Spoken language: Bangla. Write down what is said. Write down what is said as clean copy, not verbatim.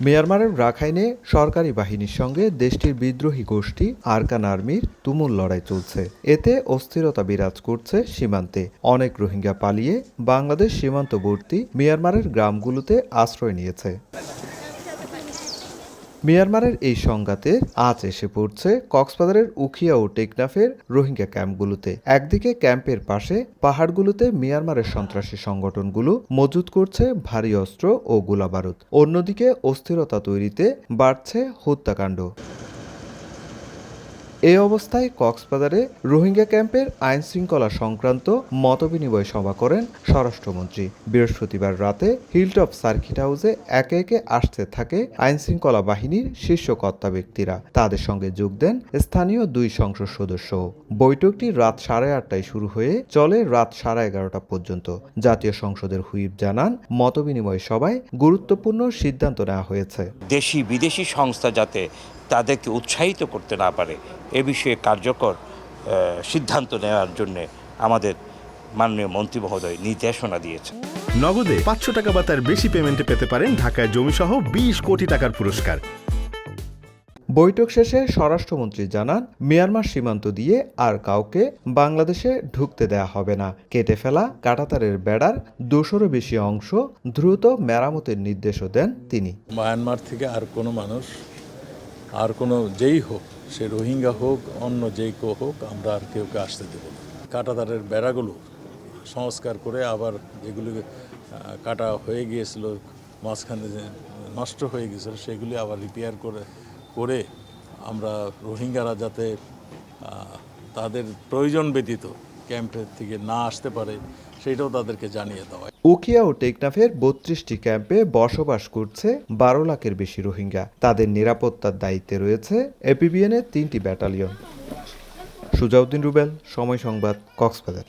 মিয়ানমারের রাখাইনে সরকারি বাহিনীর সঙ্গে দেশটির বিদ্রোহী গোষ্ঠী আরকান আর্মির তুমুল লড়াই চলছে। এতে অস্থিরতা বিরাজ করছে সীমান্তে। অনেক রোহিঙ্গা পালিয়ে বাংলাদেশ সীমান্তবর্তী মিয়ানমারের গ্রামগুলোতে আশ্রয় নিয়েছে। মিয়ানমারের এই সংঘাতে আজ এসে পড়ছে কক্সবাজারের উখিয়া ও টেকনাফের রোহিঙ্গা ক্যাম্পগুলোতে। একদিকে ক্যাম্পের পাশে পাহাড়গুলোতে মিয়ানমারের সন্ত্রাসী সংগঠনগুলো মজুত করছে ভারী অস্ত্র ও গোলাবারুদ। অন্যদিকে অস্থিরতা তৈরিতে বাড়ছে হত্যাকাণ্ড। এই অবস্থায় কক্সবাজারে রোহিঙ্গা ক্যাম্পের আইনশৃঙ্খলা সংক্রান্ত মতবিনিময় সভা করেন স্বরাষ্ট্রমন্ত্রী। বৃহস্পতিবার রাতে হিলটপ সার্কিট হাউসে একে একে আসতে থাকে আইনশৃঙ্খলা বাহিনীর শীর্ষ কর্তা ব্যক্তিরা। তাদের সঙ্গে যোগ দেন স্থানীয় 2 সংসদ সদস্য। বৈঠকটি রাত 8:30টায় শুরু হয়ে চলে রাত 11:30টা পর্যন্ত। জাতীয় সংসদের হুইপ জানান, মতবিনিময় সভায় গুরুত্বপূর্ণ সিদ্ধান্ত নেওয়া হয়েছে। দেশি বিদেশি সংস্থা যাতে তাদেরকে উৎসাহিত করতে না পারে এ বিষয়ে কার্যকর সিদ্ধান্ত নেওয়ার জন্য আমাদের মাননীয় মন্ত্রী মহোদয় নির্দেশনা দিয়েছে। নগদে 500 টাকা বা তার বেশি পেমেন্টে পেতে পারেন ঢাকায় জমিসহ 20 কোটি টাকার পুরস্কার। বৈঠক শেষে স্বরাষ্ট্রমন্ত্রী জানান, মিয়ানমার সীমান্ত দিয়ে আর কাউকে বাংলাদেশে ঢুকতে দেয়া হবে না। কেটে ফেলা কাঁটাতারের বেড়ার 200-এরও বেশি অংশ দ্রুত মেরামতের নির্দেশও দেন তিনি। মায়ানমার থেকে আর কোনো মানুষ, আর কোনো যেই হোক, সে রোহিঙ্গা হোক, অন্য যেই কেউ হোক, আমরা আর কেউকে আসতে দেব না। কাঁটাতারের বেড়াগুলো সংস্কার করে আবার যেগুলি কাটা হয়ে গিয়েছিল, মাঝখানে নষ্ট হয়ে গিয়েছিল, সেগুলি আবার রিপেয়ার করে আমরা রোহিঙ্গারা যাতে তাদের প্রয়োজন ব্যতীত ক্যাম্পের থেকে না আসতে পারে সেটাও তাদেরকে জানিয়ে দেওয়া। উখিয়া ও টেকনাফের 32টি ক্যাম্পে বসবাস করছে 12 লাখের বেশি রোহিঙ্গা। তাদের নিরাপত্তার দায়িত্বে রয়েছে এপিবিএনের 3টি ব্যাটালিয়ন। সুজাউদ্দিন রুবেল, সময় সংবাদ, কক্সবাজার।